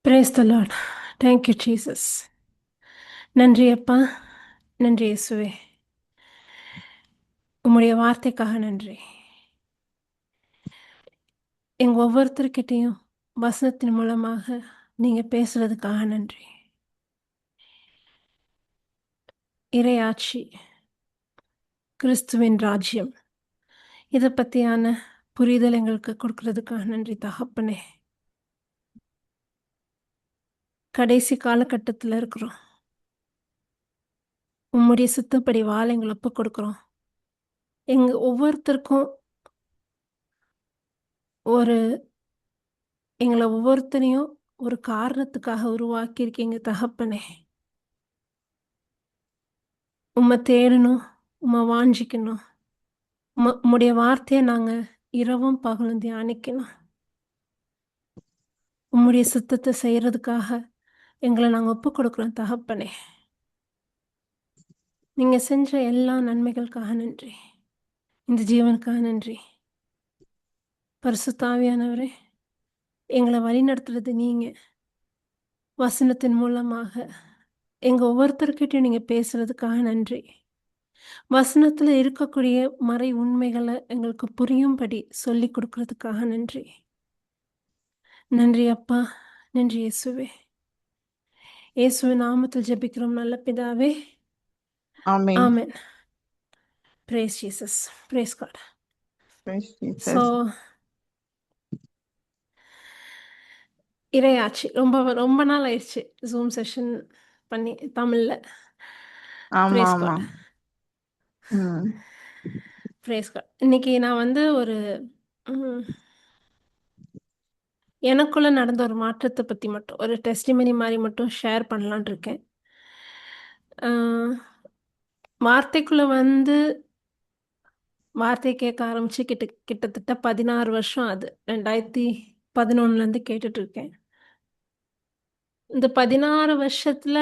Praise the Lord. Thank you, Jesus. நன்றி அப்பா, நன்றி இயேசுவே. உம்முடைய வார்த்தைக்காக நன்றி. எங்க ஒவ்வொருத்தர்கிட்டயும் வசனத்தின் மூலமாக நீங்க பேசுறதுக்காக நன்றி. இறையாட்சி, கிறிஸ்துவின் ராஜ்யம், இதை பத்தியான புரிதல் எங்களுக்கு கொடுக்கறதுக்காக நன்றி தகப்பனே. கடைசி காலகட்டத்தில் இருக்கிறோம். உம்முடைய சித்தப்படி வாழ எங்களை ஒப்பு கொடுக்குறோம். எங்க ஒவ்வொருத்தருக்கும் எங்களை ஒவ்வொருத்தனையும் ஒரு காரணத்துக்காக உருவாக்கியிருக்கீங்க தகப்பனே. உம்மை தேடணும், உம்மை வாஞ்சிக்கணும், உம்முடைய வார்த்தையை நாங்கள் இரவும் பகலும் தியானிக்கணும். உம்முடைய சித்தத்தை செய்யறதுக்காக எங்களை நாங்கள் ஒப்பு கொடுக்குறோம் தகப்பனே. நீங்கள் செஞ்ச எல்லா நன்மைகளுக்காக நன்றி. இந்த ஜீவனுக்காக நன்றி. பரிசுத்த ஆவியானவரே, எங்களை வழிநடத்துறது நீங்கள் வசனத்தின் மூலமாக எங்கள் ஒவ்வொருத்தர்கிட்டையும் நீங்கள் பேசுறதுக்காக நன்றி. வசனத்தில் இருக்கக்கூடிய மறை உண்மைகளை எங்களுக்கு புரியும்படி சொல்லி கொடுக்கறதுக்காக நன்றி. நன்றி அப்பா, நன்றி இயேசுவே. இயேசுவின் நாமத்தில் ஜெபிக்கிறோம் நல்ல பிதாவே. Amen. ஆமென். Praise Jesus. Praise God. Praise Jesus. So இறையாட்சி ரொம்ப ரொம்ப நாள் ஆயிடுச்சு ஜூம் செஷன் பண்ணி தமிழ்ல. ஆமா Praise ஆமா. God. ம். Praise God. இன்னைக்கு நான் வந்து ஒரு எனக்குள்ள நடந்த ஒரு மாற்றத்தை பத்தி மட்டும் ஒரு டெஸ்டிமனி மாதிரி மட்டும் ஷேர் பண்ணலான் இருக்கேன். வார்த்தைக்குள்ள வந்து வார்த்தை கேட்க ஆரம்பிச்சு கிட்டத்தட்ட 16 வருஷம் ஆகுது. 2011 கேட்டுட்டு இருக்கேன். இந்த 16 வருஷத்துல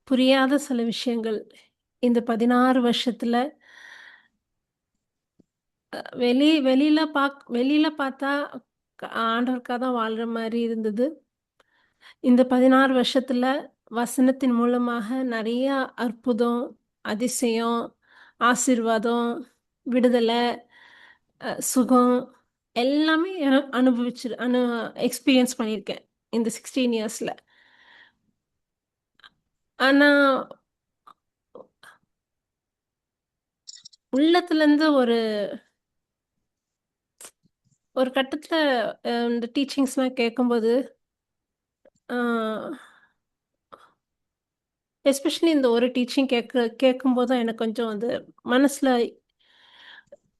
புரியாத சில விஷயங்கள் இந்த 16 வருஷத்துல வெளியில பார்த்தா ஆண்டவருக்காக தான் வாழ்ற மாதிரி இருந்தது. இந்த 16 வருஷத்துல வசனத்தின் மூலமாக நிறைய அற்புதம், அதிசயம், ஆசீர்வாதம், விடுதலை, சுகம் எல்லாமே எக்ஸ்பீரியன்ஸ் பண்ணியிருக்கேன் இந்த 16 இயர்ஸ்ல. ஆனா உள்ளத்துலேருந்து ஒரு கட்டத்துல இந்த டீச்சிங்ஸ்லாம் கேட்கும்போது எஸ்பெஷலி இந்த ஒரு டீச்சிங் கேட்கும்போது தான் எனக்கு கொஞ்சம் வந்து மனசுல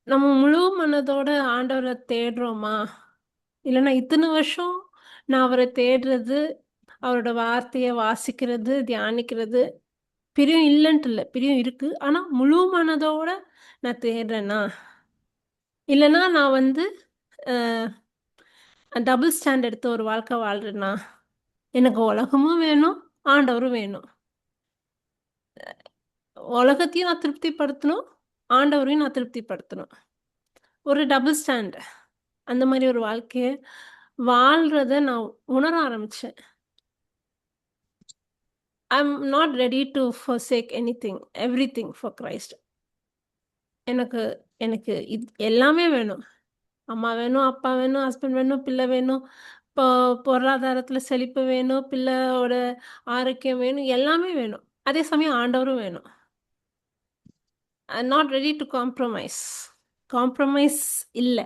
நம்ம முழு மனதோட ஆண்டவரை தேடுறோமா, இல்லைன்னா இத்தனை வருஷம் நான் அவரை தேடுறது, அவரோட வார்த்தையை வாசிக்கிறது, தியானிக்கிறது, பிரியம் இல்லைன்ட்டு இல்லை, பிரியம் இருக்கு. ஆனா முழு மனதோட நான் தேடுறேன்னா, இல்லைன்னா நான் வந்து டபுள் ஸ்டாண்ட் எடுத்து ஒரு வாழ்க்கை வாழ்றேன்னா, எனக்கு உலகமும் வேணும், ஆண்டவரும் வேணும். உலகத்தையும் நான் திருப்திப்படுத்தணும், ஆண்டவரையும் நான் திருப்திப்படுத்தணும். ஒரு டபுள் ஸ்டாண்ட், அந்த மாதிரி ஒரு வாழ்க்கையை வாழ்றத நான் உணர ஆரம்பிச்சேன். I'm not ready to forsake anything, everything for Christ. எனக்கு எனக்கு இது எல்லாமே வேணும். அம்மா வேணும், அப்பா வேணும், ஹஸ்பண்ட் வேணும், பிள்ளை வேணும், இப்போ பொருளாதாரத்தில் செழிப்பு வேணும், பிள்ளையோட ஆரோக்கியம் வேணும், எல்லாமே வேணும். அதே சமயம் ஆண்டவரும் வேணும். I'm not ready to compromise இல்லை.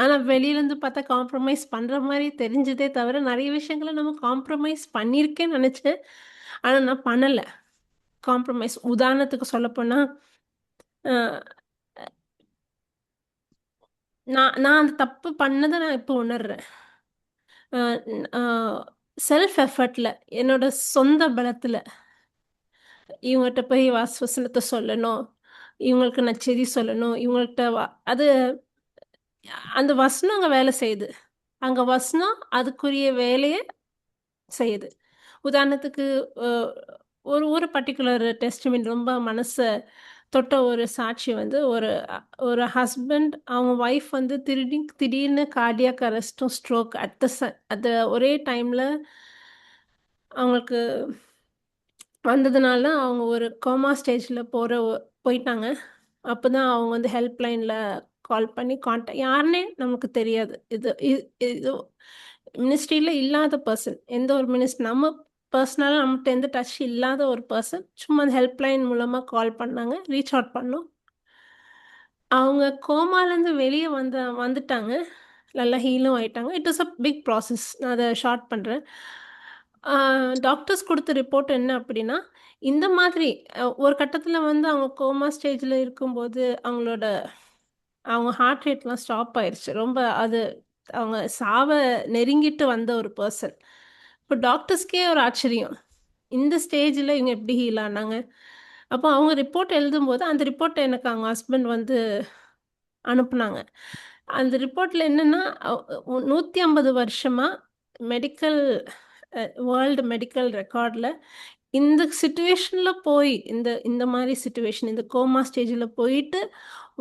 ஆனால் வெளியிலேருந்து பார்த்தா காம்ப்ரமைஸ் பண்ணுற மாதிரி தெரிஞ்சதே தவிர நிறைய விஷயங்களை நம்ம காம்ப்ரமைஸ் பண்ணியிருக்கேன்னு நினச்சேன். ஆனால் நான் பண்ணலை காம்ப்ரமைஸ். உதாரணத்துக்கு சொல்லப்போனால் நான் அந்த தப்பு பண்ணதை நான் இப்போ உணர்றேன். செல்ஃப் எஃபர்ட்டில், என்னோட சொந்த பலத்தில் இவங்கள்ட்ட போய் வசனத்தை சொல்லணும், இவங்களுக்கு நற்செய்தி சொல்லணும், இவங்கள்ட்ட அது அந்த வசனம் அங்கே வேலை செய்யுது. அங்கே வசனம் அதுக்குரிய வேலையை செய்யுது. உதாரணத்துக்கு ஒரு ஒரு பர்டிகுலர் டெஸ்டிமனி ரொம்ப மனசை தொட்ட ஒரு சாட்சி வந்து ஒரு ஒரு ஹஸ்பண்ட் அவங்க ஒய்ஃப் வந்து திடீர்னு கார்டியாக் அரெஸ்ட்டும் ஸ்ட்ரோக் அட் ஒரே டைமில் அவங்களுக்கு வந்ததுனால அவங்க ஒரு கோமா ஸ்டேஜில் போயிட்டாங்க. அப்போ தான் அவங்க வந்து ஹெல்ப்லைனில் கால் பண்ணி யாருன்னே நமக்கு தெரியாது. இது மினிஸ்ட்ரியில் இல்லாத பர்சன், எந்த ஒரு மினிஸ்ட்ரி நம்ம பர்சனலாக நம்மகிட்ட எந்த டச் இல்லாத ஒரு பர்சன் சும்மா அந்த ஹெல்ப்லைன் மூலமாக கால் பண்ணாங்க. ரீச் அவுட் பண்ணோம். அவங்க கோமாலேருந்து வெளியே வந்துட்டாங்க. நல்லா ஹீலும் ஆயிட்டாங்க. It is a big process. நான் அதை ஷார்ட் பண்ணுறேன். டாக்டர்ஸ் கொடுத்த ரிப்போர்ட் என்ன அப்படின்னா, இந்த மாதிரி ஒரு கட்டத்தில் வந்து அவங்க கோமா ஸ்டேஜில் இருக்கும்போது அவங்க ஹார்ட் ரேட்லாம் ஸ்டாப் ஆயிருச்சு. ரொம்ப அவங்க சாவை நெருங்கிட்டு வந்த ஒரு பர்சன். இப்போ டாக்டர்ஸ்க்கே ஒரு ஆச்சரியம், இந்த ஸ்டேஜில் இவங்க எப்படி ஹீல் ஆனாங்க. அப்போ அவங்க ரிப்போர்ட் எழுதும்போது அந்த ரிப்போர்ட்டை எனக்கு அவங்க ஹஸ்பண்ட் வந்து அனுப்புனாங்க. அந்த ரிப்போர்ட்டில் என்னென்னா 150 வருஷமாக மெடிக்கல் வேர்ல்டு மெடிக்கல் ரெக்கார்டில் இந்த சுச்சுவேஷனில் போய் இந்த மாதிரி சுச்சுவேஷன், இந்த கோமா ஸ்டேஜில் போயிட்டு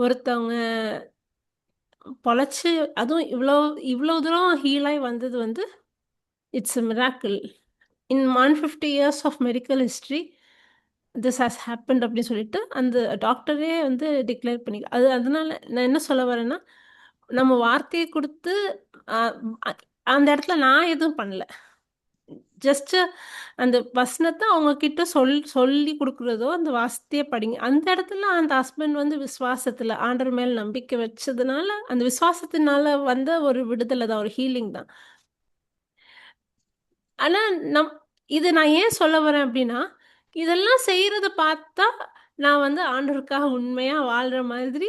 ஒருத்தவங்க பொழைச்சி அதுவும் இவ்வளோ இவ்வளோ தூரம் ஹீலாகி வந்தது வந்து it's a miracle. In 150 years of medical history this has happened அப்படின்னு சொல்லிட்டு அந்த டாக்டரே வந்து டிக்ளேர் பண்ணி அதனால நான் என்ன சொல்ல வரேன்னா, நம்ம வார்த்தையை கொடுத்து அந்த இடத்துல நான் எதுவும் பண்ணல. ஜஸ்ட் அந்த வசனத்தை அவங்க கிட்ட சொல்லி கொடுக்குறதோ, அந்த வார்த்தையை படிங்க. அந்த இடத்துல அந்த ஹஸ்பண்ட் வந்து விசுவாசத்தில் ஆண்டவர் மேல் நம்பிக்கை வச்சதுனால அந்த விசுவாசத்தினால வந்த ஒரு விடுதலை தான், ஒரு ஹீலிங் தான். ஆனால் இது நான் ஏன் சொல்ல வரேன் அப்படின்னா, இதெல்லாம் செய்கிறத பார்த்தா நான் வந்து ஆண்டவருக்காக உண்மையாக வாழ்கிற மாதிரி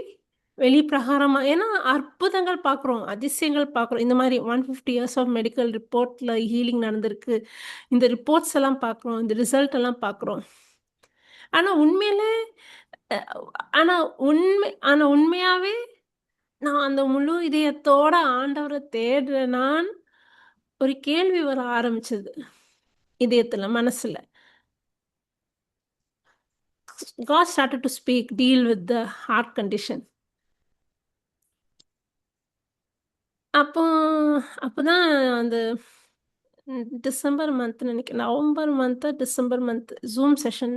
வெளிப்பிரகாரமாக, ஏன்னா அற்புதங்கள் பார்க்குறோம், அதிசயங்கள் பார்க்குறோம். இந்த மாதிரி 150 இயர்ஸ் ஆஃப் மெடிக்கல் ரிப்போர்ட்டில் ஹீலிங் நடந்திருக்கு. இந்த ரிப்போர்ட்ஸ் எல்லாம் பார்க்குறோம், இந்த ரிசல்ட் எல்லாம் பார்க்குறோம். ஆனால் உண்மையிலே ஆனால் உண்மையாகவே நான் அந்த முழு இதயத்தோட ஆண்டவரை தேடுற நான் ஒரு கேள்வி வர ஆரம்பிச்சது இதயத்தில், மனசில். God started to speak, deal with the heart condition. அப்போதான் அந்த டிசம்பர் மந்த் நினைக்கிறேன், November month December month zoom session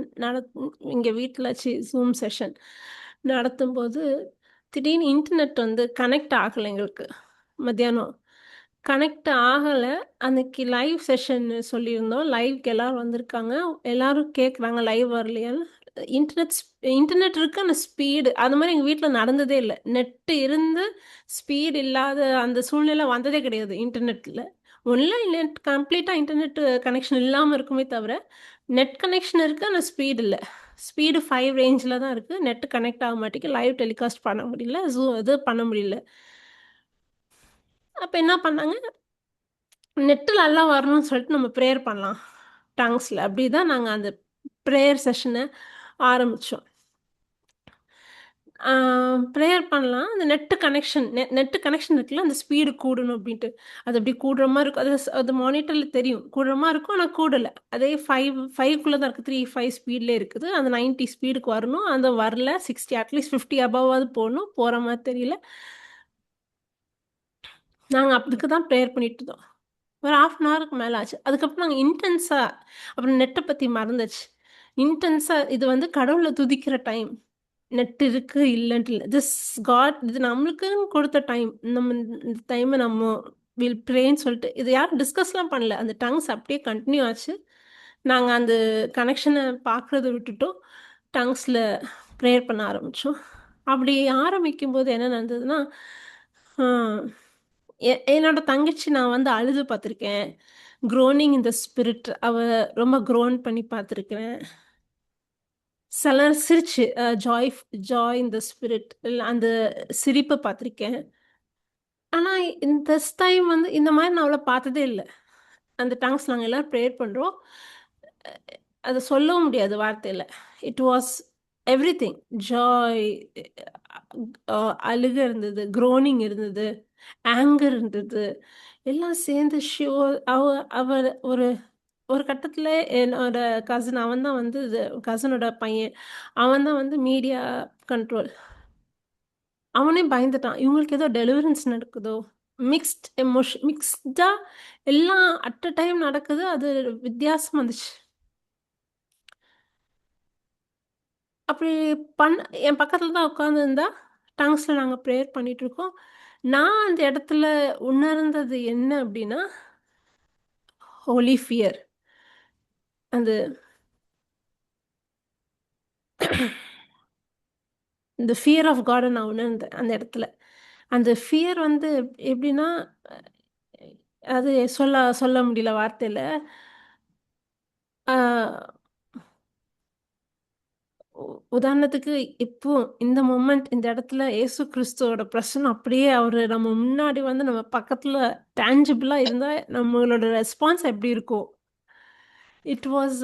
இங்கே வீட்டில் ஜூம் செஷன் நடத்தும்போது திடீர்னு இன்டர்நெட் வந்து கனெக்ட் ஆகலை எங்களுக்கு. மத்தியானம் கனெக்ட் ஆகலை. அன்னைக்கு லைவ் செஷன் சொல்லியிருந்தோம். லைவ்க்கு எல்லோரும் வந்திருக்காங்க. எல்லோரும் கேட்குறாங்க லைவ் வரலையான்னு. இன்டர்நெட் இருக்கு, அந்த ஸ்பீடு அது மாதிரி எங்கள் வீட்டில் நடந்ததே இல்லை. நெட்டு இருந்து ஸ்பீடு இல்லாத அந்த சூழ்நிலை வந்ததே கிடையாது இன்டர்நெட்டில். ஒன்றும் நெட் கம்ப்ளீட்டாக இன்டர்நெட் கனெக்ஷன் இல்லாமல் இருக்குமே தவிர, நெட் கனெக்ஷன் இருக்குது ஆனால் ஸ்பீடு இல்லை. ஸ்பீடு 5 ரேஞ்சில் தான் இருக்குது. நெட்டு கனெக்ட் ஆக மாட்டேங்குது. லைவ் டெலிகாஸ்ட் பண்ண முடியல, இது பண்ண முடியல. அப்போ என்ன பண்ணாங்க, நெட்டு நல்லா வரணும்னு சொல்லிட்டு நம்ம ப்ரேயர் பண்ணலாம் டங்ஸில். அப்படி தான் நாங்கள் அந்த ப்ரேயர் செஷனை ஆரம்பித்தோம். ப்ரேயர் பண்ணலாம். அந்த நெட்டு கனெக்ஷன் இருக்குல்ல, அந்த ஸ்பீடு கூடணும் அப்படின்ட்டு. அது அப்படி கூடுற மாதிரி இருக்கும். அது மானிட்டரில் தெரியும் கூடுற மாதிரி இருக்கும், ஆனால் கூடலை. அதே 5குள்ளே தான் இருக்குது. 3-5 ஸ்பீட்லேயே இருக்குது. அந்த 90 ஸ்பீடுக்கு வரணும், அந்த வரல. 60 அட்லீஸ்ட் 50 அபவாவது போகணும், போகிற மாதிரி தெரியல. நாங்கள் அதுக்கு தான் ப்ரேயர் பண்ணிட்டு இருந்தோம். ஒரு 1/2 ஹவருக்கு மேலே ஆச்சு. அதுக்கப்புறம் நாங்கள் இன்டென்ஸாக அப்புறம் நெட்டை பற்றி மறந்துச்சு. இன்டென்ஸாக இது வந்து கடவுளை துதிக்கிற டைம். நெட் இருக்கு இல்லைன்ட்டு இல்லை, திஸ் காட் இது நம்மளுக்குன்னு கொடுத்த டைம். நம்ம இந்த டைமை நம்ம வில் ப்ரேன்னு சொல்லிட்டு இது யாரும் டிஸ்கஸ்லாம் பண்ணல. அந்த டங்ஸ் அப்படியே கண்டினியூ ஆச்சு. நாங்கள் அந்த கனெக்ஷனை பார்க்குறத விட்டுட்டோம், டங்ஸில் ப்ரேயர் பண்ண ஆரம்பித்தோம். அப்படி ஆரம்பிக்கும் போது என்ன நடந்ததுன்னா, என்னோட தங்கச்சி நான் வந்து அழுது பார்த்துருக்கேன். க்ரோனிங் இந்த ஸ்பிரிட், ரொம்ப க்ரோன் பண்ணி பார்த்துருக்கேன். சிலர் சிரிச்சு ஜாய் இந்த ஸ்பிரிட் அந்த சிரிப்பை பார்த்துருக்கேன். ஆனால் இந்த டைம் வந்து இந்த மாதிரி நான் அவளை பார்த்ததே இல்லை. அந்த டங்ஸ் நாங்கள் எல்லோரும் ப்ரேயர் பண்ணுறோம், அதை சொல்லவும் முடியாது வார்த்தையில். It was everything. ஜாய், அழுக இருந்தது, க்ரோனிங் இருந்தது, ஆங்கர் இருந்தது, எல்லாம் சேர்ந்து அவர் ஒரு ஒரு கட்டத்தில் என்னோட கசின், அவன் தான் வந்து கசினோட பையன், அவன் தான் வந்து மீடியா கண்ட்ரோல். அவனே பயந்துட்டான், இவங்களுக்கு ஏதோ டெலிவரன்ஸ் நடக்குதோ, மிக்ஸ்டா எல்லாம் அட் அ டைம் நடக்குது. அது வித்தியாசம் வந்துச்சு. அப்படி என் பக்கத்தில் தான் உட்காந்துருந்தா, டங்ஸில் நாங்கள் ப்ரேயர் பண்ணிகிட்ருக்கோம். நான் அந்த இடத்துல உணர்ந்தது என்ன அப்படின்னா, ஹோலி ஃபியர். அந்த இந்த ஃபியர் ஆஃப் காடை நான் உணர்ந்தேன் அந்த இடத்துல. அந்த ஃபியர் வந்து எப்படின்னா, அது சொல்ல சொல்ல முடியல வார்த்தையில். உதாரணத்துக்கு இப்போ இந்த மொமெண்ட் இந்த இடத்துல இயேசு கிறிஸ்துவோட பிரசன்னம் அப்படியே அவர் நம்ம முன்னாடி வந்து நம்ம பக்கத்தில் டேஞ்சிபிளாக இருந்தால் நம்மளோட ரெஸ்பான்ஸ் எப்படி இருக்கும்? இட் வாஸ்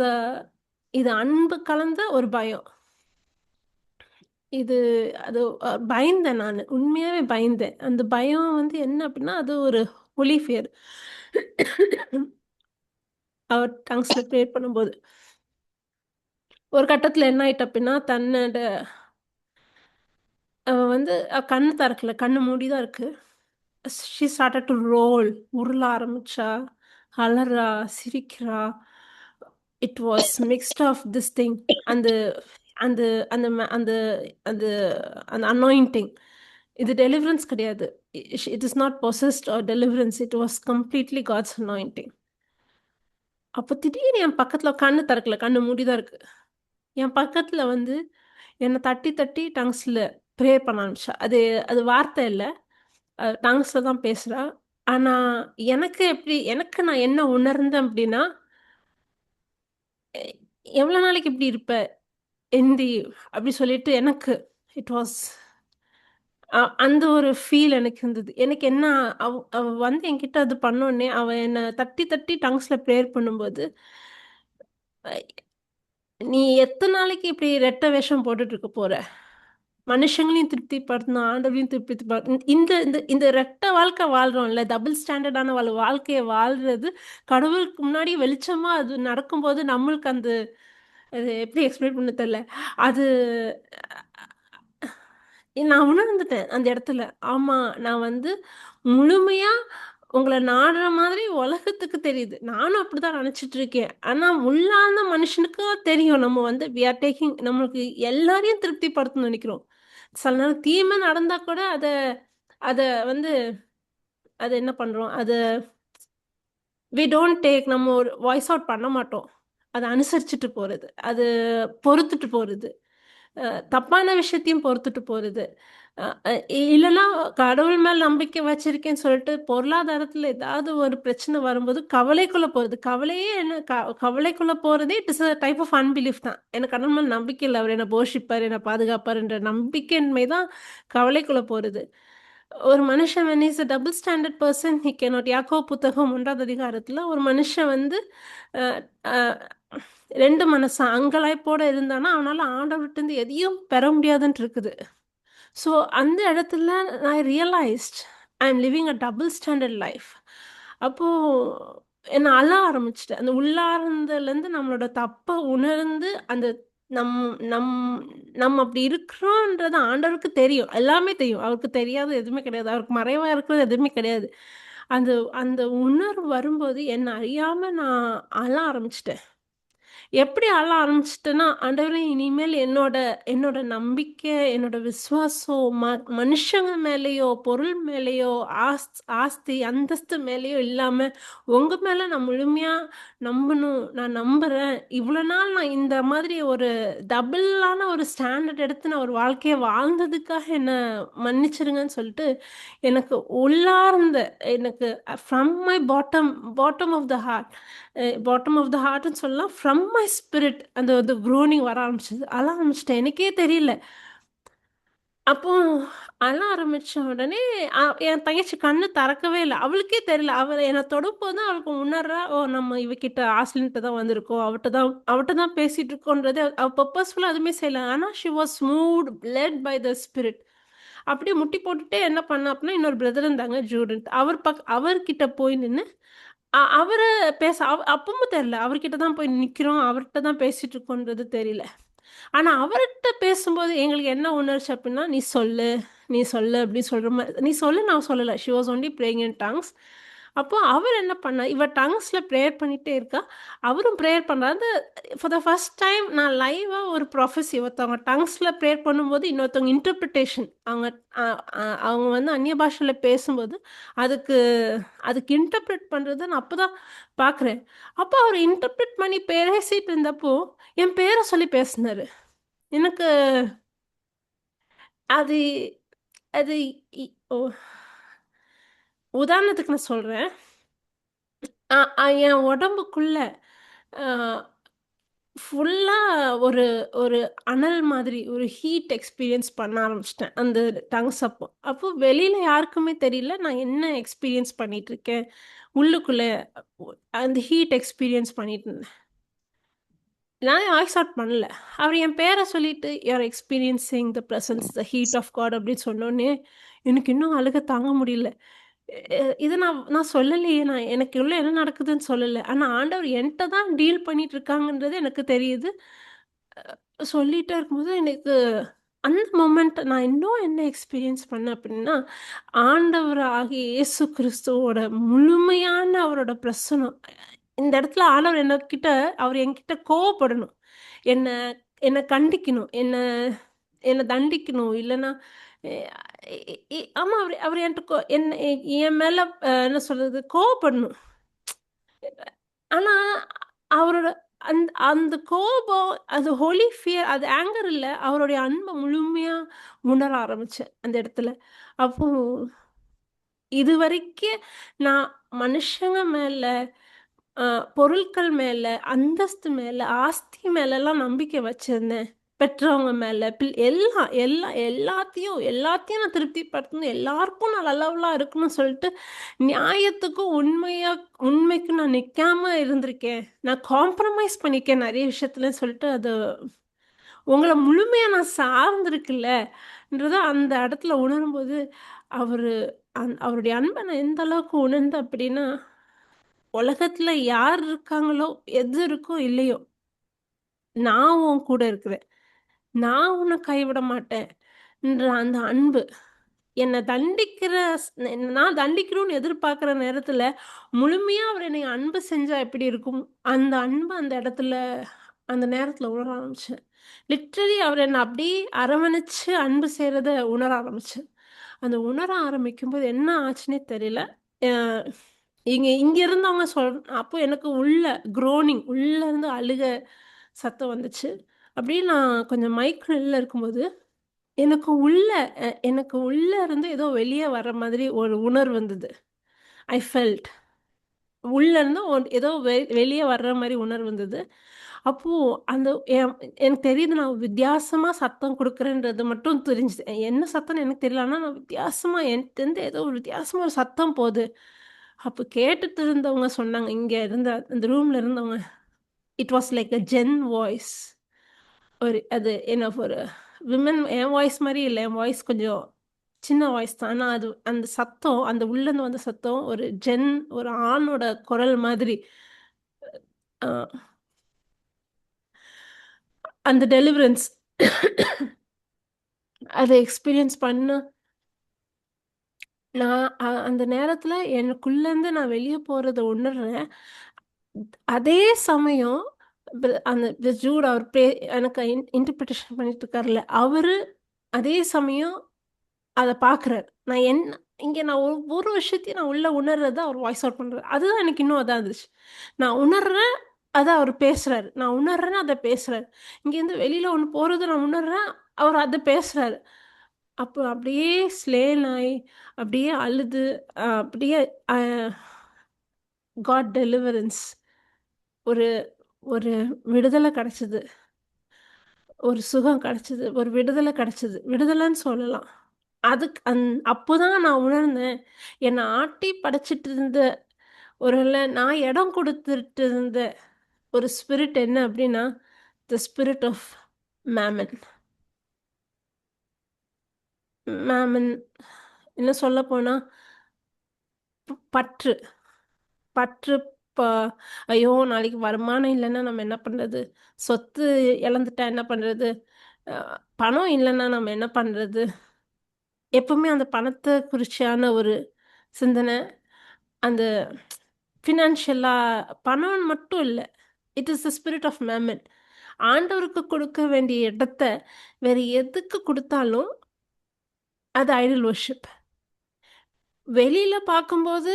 இது அன்பு கலந்த ஒரு பயம். இது அது பயந்தேன், நான் உண்மையாகவே பயந்தேன். அந்த பயம் வந்து என்ன அப்படின்னா, அது ஒரு ஹோலி ஃபியர். அவர் டங்ஸில் ப்ரேயர் பண்ணும்போது ஒரு கட்டத்தில் என்ன ஆயிட்டு அப்படின்னா, தன்னோட அவ வந்து கண்ணு திறக்கல, கண்ணு மூடி தான் இருக்கு. ஷி ஸ்டார்டட் டு ரோல், உருள ஆரம்பிச்சா, அலறா, சிரிக்கிறா. It was mixed of this thing. அந்த அந்த அந்த அந்த அந்த அந்த அனாயிண்டிங். இது டெலிவரன்ஸ் கிடையாது. It is not possessed or deliverance. It was completely God's anointing. அப்போ திடீர்னு என் பக்கத்தில் கண்ணு திறக்கல, கண்ணு மூடி தான் இருக்கு. என் பக்கத்தில் வந்து என்னை தட்டி தட்டி டங்ஸில் ப்ரேயர் பண்ண ஆரம்பிச்சா. அது அது வார்த்தை இல்லை, டங்ஸில் தான் பேசுகிறா. ஆனால் எனக்கு நான் என்ன உணர்ந்தேன் அப்படின்னா, எவ்வளோ நாளைக்கு இப்படி இருப்ப எந்தி அப்படி சொல்லிட்டு எனக்கு இட் வாஸ் அந்த ஒரு ஃபீல் எனக்கு இருந்தது. எனக்கு என்ன, அவ வந்து என்கிட்ட அது பண்ணோடனே அவள் என்னை தட்டி தட்டி டங்ஸில் ப்ரேயர் பண்ணும்போது, நீ எத்தனை நாளைக்கு இப்படி ரெட்டை வேஷம் போட்டுட்டு இருக்க போற? மனுஷங்களையும் திருப்திப்படுத்தணும், ஆண்டவரையும் இந்த இந்த இந்த ரெட்டை வாழ்க்கை வாழ்றோம்ல, டபுள் ஸ்டாண்டர்டான வாழ்க்கையை வாழ்றது, கடவுளுக்கு முன்னாடி வெளிச்சமா அது நடக்கும்போது நம்மளுக்கு அந்த அது எப்படி எக்ஸ்பிளைன் பண்ண தெரியல. அது நான் உணர்ந்துட்டேன் அந்த இடத்துல. ஆமா, நான் வந்து முழுமையா உங்கள நாடுற மாதிரி உலகத்துக்கு தெரியுது. நானும் அப்படிதான் நினைச்சிட்டு இருக்கேன். ஆனா உள்ளார்ந்த மனுஷனுக்கு தெரியும். நம்ம வந்து வி ஆர் டேக்கிங், நம்மளுக்கு எல்லாரையும் திருப்திப்படுத்தணும்னு நினைக்கிறோம். சில நேரம் தீமை நடந்தா கூட அத அத வந்து அது என்ன பண்றோம்? வி டோன்ட் டேக், நம்ம ஒரு வாய்ஸ் அவுட் பண்ண மாட்டோம். அத அனுசரிச்சுட்டு போறது. அது பொறுத்துட்டு போறது. தப்பான விஷயத்தையும் பொறுத்துட்டு போறது. அ அ இல்லன்னா கடவுள் மேல நம்பிக்கை வச்சிருக்கேன்னு சொல்லிட்டு பொருளாதாரத்துல ஏதாவது ஒரு பிரச்சனை வரும்போது கவலைக்குள்ள போறது. கவலையே என்ன கவலைக்குள்ள போறதே it is a type of unbelief தான். எனக்கு கடவுள் மேல நம்பிக்கை இல்ல. அவர் என்ன போஷிப்பார், என்ன பாதுகாப்பார்ன்ற நம்பிக்கையின்மை தான் கவலைக்குள்ள போறது. ஒரு மனுஷன் when he is a double standard person he cannot. யாக்கோபு புத்தகம் 1வது அதிகாரத்துல ஒரு மனுஷன் வந்து அ அ 2 மனசா அங்கலாய்ப்போட இருந்தான்னா, அவனால ஆண்டவர்ட்டருந்து எதையும் பெற முடியாதுன்ட்டு இருக்குது. ஸோ அந்த இடத்துல I realised I am living a double standard life. அப்போ என்ன அழ ஆரம்பிச்சுட்டேன். அந்த உள்ளார்ந்தலேருந்து நம்மளோட தப்ப உணர்ந்து அந்த நம் நம் நம்ம அப்படி இருக்கிறோன்றது ஆண்டவருக்கு தெரியும். எல்லாமே தெரியும். அவருக்கு தெரியாதது எதுவுமே கிடையாது. அவருக்கு மறைவா இருக்கிறது எதுவுமே கிடையாது. அந்த அந்த உணர்வு வரும்போது என்ன அறியாம நான் அழ ஆரம்பிச்சுட்டேன். எப்படி அழ ஆரம்பிச்சுட்டேன்னா, ஆண்டவரே இனிமேல் என்னோட என்னோட நம்பிக்கை, என்னோட விசுவாசம் மனுஷங்க மேலயோ, பொருள் மேலயோ, ஆஸ்தி, அந்தஸ்து மேலயோ இல்லாம, உங்க மேல நான் முழுமையா நம்பணும். நான் நம்புறேன். இவ்வளோ நாள் நான் இந்த மாதிரி ஒரு டபுளான ஒரு ஸ்டாண்டர்ட் எடுத்து நான் ஒரு வாழ்க்கைய வாழ்ந்ததுக்காக என்ன மன்னிச்சிருங்கன்னு சொல்லிட்டு, எனக்கு உள்ளார்ந்த எனக்கு from my bottom of the heart, bottom of the ஹார்ட்ன்னு சொல்லலாம். ஃப்ரம் மை ஸ்பிரிட் அந்த வந்து க்ரோனிங் வர ஆரம்பிச்சது. அழ ஆரம்பிச்சிட்டேன். எனக்கே தெரியல. அப்போ அழ ஆரம்பிச்ச உடனே என் தங்கச்சி கண்ணு திறக்கவே இல்ல. அவளுக்கே தெரியல. அவ என்ன தொடும்போது தான் அவளுக்கு உணர்றா, ஓ! நம்ம இவகிட்ட ஆஸ்லின்ட்ட தான் வந்திருக்கோம். அவட்ட தான் பேசிட்டு இருக்கோன்றது அவ பர்ப்பஸ்ஃபுல்லா எதுவுமே செய்யல. ஆனா she was moved led by the spirit. அப்படியே முட்டி போட்டுட்டே என்ன பண்ணா அப்படின்னா, இன்னொரு பிரதர் இருந்தாங்க ஜூடன்ட். அவர்கிட்ட போய் நின்னு அவரு அப்பவும் தெரியல. அவர்கிட்ட தான் போய் நிக்கிறோம். அவர்ட்ட தான் பேசிட்டு இருக்கோன்றது தெரியல. ஆனா அவர்ட்ட பேசும்போது எங்களுக்கு என்ன உணர்ச்சி அப்படின்னா, "நீ சொல்லு, நீ சொல்லு" அப்படின்னு சொல்ற மாரி. "நீ சொல்லு" நான் சொல்லல. She was only praying in tongues. அப்போ அவர் என்ன பண்ணார், இவ டங்ஸ்ல பிரேயர் பண்ணிட்டே இருக்கா. அவரும் பிரேயர் பண்றாரு. ஃபார் த ஃபர்ஸ்ட் டைம் நான் லைவா ஒரு ப்ரொஃபஸி ஒருத்தவங்க டங்ஸ்ல பிரேயர் பண்ணும்போது, இன்னொருத்தவங்க இன்டர்பிரிட்டேஷன் அவங்க அ அ அவங்க வந்து அந்நிய பாஷையில பேசும்போது, அதுக்கு அதுக்கு இன்டர்பிரெட் பண்றத நான் அப்பதான் பார்க்குறேன். அப்போ அவர் இன்டர்பிரெட் பண்ணி பேசிட்டு இருந்தப்போ, என் பேர சொல்லி பேசினாரு. எனக்கு அது அது இ ஓ உதாரணத்துக்கு நான் சொல்றேன். என் உடம்புக்குள்ள அ ஃபுல்லா ஒரு ஒரு அனல் மாதிரி ஒரு ஹீட் எக்ஸ்பீரியன்ஸ் பண்ண ஆரம்பிச்சுட்டேன். அந்த டங்ஸ் அப்போ. அப்போ வெளியில யாருக்குமே தெரியல. நான் என்ன எக்ஸ்பீரியன்ஸ் பண்ணிட்டுருக்கேன். உள்ளுக்குள்ள ஒ அந்த ஹீட் எக்ஸ்பீரியன்ஸ் பண்ணிட்டு இருந்தேன். நான் வாய்ஸ் அவுட் பண்ணல. அவரு என் பேர சொல்லிட்டு, "you are experiencing the presence, the heat of God" அப்படின்னு சொன்னோனே, எனக்கு இன்னும் அழுகை தாங்க முடியல. இத நான் நான் சொல்லலையே! நான் எனக்கு உள்ள என்ன நடக்குதுன்னு சொல்லல. ஆனா ஆண்டவர் என்ட்ட தான் டீல் பண்ணிட்டு இருக்காங்கன்றது எனக்கு தெரியுது. சொல்லிட்டே இருக்கும்போது எனக்கு அந்த மொமெண்ட் நான் இன்னும் என்ன எக்ஸ்பீரியன்ஸ் பண்ணேன் அப்படின்னா, ஆண்டவராகிய இயேசு கிறிஸ்துவோட முழுமையான அவரோட பிரசனம். இந்த இடத்துல ஆண்டவர் அவர் என்கிட்ட கோவப்படணும். என்ன என்ன கண்டிக்கணும். என்ன தண்டிக்கணும். இல்லன்னா எ ஆமா அவரு அவரு என்ட்ட என் மேல என்ன சொல்றது? கோவப்படணும். ஆனா, அவரோட அந்த கோபம், அது ஹோலி ஃபியர், அது ஆங்கர் இல்ல. அவருடைய அன்ப முழுமையா உணர ஆரம்பிச்சேன், அந்த இடத்துல. அப்போ இதுவரைக்கும் நான் மனுஷங்க மேல, அ பொருட்கள் மேல, அந்தஸ்து மேல, ஆஸ்தி மேலலாம் நம்பிக்கை வச்சிருந்தேன். பெற்றவங்க மேல, எல்லாத்தையும் எல்லாத்தையும் நான் திருப்திப்படுத்தணும். எல்லாருக்கும் நான் நல்லவளா இருக்கணும்னு சொல்லிட்டு, நியாயத்துக்கும் உண்மைக்கும் நான் நிக்காம இருந்திருக்கேன். நான் காம்ப்ரமைஸ் பண்ணியிருக்கேன் நெறைய விஷயத்துலன்னு சொல்லிட்டு, அது உங்கள முழுமையா நான் சார்ந்திருக்குல்லன்றத அந்த இடத்துல உணரும்போது, அவரு அவருடைய அன்ப நான் எந்த அளவுக்கு உணர்ந்தேன் அப்படின்னா, உலகத்துல யார் இருக்காங்களோ, எது இருக்கோ இல்லையோ, நான் உன் கூட இருக்கிறேன். நான் உன்ன கைவிட மாட்டேன்ற அந்த அன்பு. என்ன தண்டிக்கிற நான் தண்டிக்கணும்னு எதிர்பார்க்கிற நேரத்துல, முழுமையா அவர் என்னைய அன்பு செஞ்சா எப்படி இருக்கும்? அந்த அன்ப அந்த இடத்துல, அந்த நேரத்துல உணர ஆரம்பிச்சேன். லிட்டரலி அவர் என்ன அப்படியே அரவணைச்சு அன்பு செய்றத உணர ஆரம்பிச்சேன். அந்த உணர ஆரம்பிக்கும்போது என்ன ஆச்சுன்னே தெரியல. அ இங்க இங்க இருந்தவங்க அப்போ எனக்கு உள்ள உள்ள இருந்து அழுக சத்தம் வந்துச்சு. அப்படியே நான் கொஞ்சம் மைக்ல இருக்கும்போது எனக்கு உள்ள இருந்து ஏதோ வெளிய வர்ற மாதிரி ஒரு உணர்வு வந்தது. I felt. உள்ள இருந்து ஏதோ வெளிய வர்ற மாரி உணர்வு வந்தது. அப்போ அந்த எனக்கு தெரியுது நான் வித்தியாசமா சத்தம் குடுக்குறேன்றது மட்டும் தெரிஞ்சுது. என்ன சத்தம்னு எனக்கு தெரியல. ஆனா நான் வித்தியாசமா என்ட்டருந்து ஏதோ ஒரு வித்தியாசமா ஒரு சத்தம் போது. அப்ப கேட்டுட்டு இருந்தவங்க சொன்னாங்க, இங்க இருந்த அந்த ரூம்ல இருந்தவங்க. It was like a Zen voice. அது என்ன ஒரு விமன் என் வாய்ஸ் மாரி இல்ல. என் வாய்ஸ் கொஞ்சம் சின்ன வாய்ஸ் தான். ஆனா அது அந்த சத்தம், அந்த உள்ளருந்து வந்த சத்தம் ஒரு ஆணோட குரல் மாதிரி. அ அந்த டெலிவரன்ஸ் அத எக்ஸ்பீரியன்ஸ் பண்ண நான் அந்த நேரத்துல எனக்குள்ளருந்து நான் வெளிய போறத உணர்றேன். அதே சமயம் அந்த ஜூட் அவர் எனக்கு இன்டர்பிரேஷன் பண்ணிட்டு இருக்கார்ல, அவரு அதே சமயம் அத பார்க்குறாரு. நான் ஒவ்வொரு விஷயத்தையும் நான் உள்ள உணர்றத அவர் வாய்ஸ் அவுட் பண்றாரு. அதுதான் எனக்கு இன்னும் இதா இருந்துச்சு. நான் உணர்றேன், அத அவரு பேசுறாரு. நான் உணர்றேன், அத பேசுறாரு. இங்கேருந்து வெளியில ஒண்ணு போறது நான் உணர்றேன், அவர் அத பேசுறாரு. அப்போ அப்படியே ஸ்லேன் ஆயி, அப்படியே அழுது, அப்படியே அ காட் டெலிவரன்ஸ் ஒரு ஒரு விடுதல கிடைச்சது. ஒரு சுகம் கிடைச்சது. ஒரு விடுதல கிடைச்சது. விடுதலன்னு சொல்லலாம். அதுக்கு அப்போதான் நான் உணர்ந்தேன். என்ன ஆட்டி படைச்சிட்டு இருந்த நான் இடம் குடுத்துட்டு இருந்த ஒரு ஸ்பிரிட் என்ன அப்டின்னா, the spirit of mammon. Mammon இன்னும் சொல்லப்போனா பற்று. பற்று இப்போ ஐயோ நாளைக்கு வருமானம் இல்லைன்னா நம்ம என்ன பண்ணுறது, சொத்து இழந்துட்டா என்ன பண்ணுறது, பணம் இல்லைன்னா நம்ம என்ன பண்ணுறது, எப்பவுமே அந்த பணத்தை குறிச்சான ஒரு சிந்தனை. அந்த ஃபினான்ஷியலாக பணம் மட்டும் இல்லை, it is the spirit of mammon. ஆண்டவருக்கு கொடுக்க வேண்டிய இடத்த வேற எதுக்கு கொடுத்தாலும் அது ஐடல் வர்ஷிப். வெளியில பார்க்கும்போது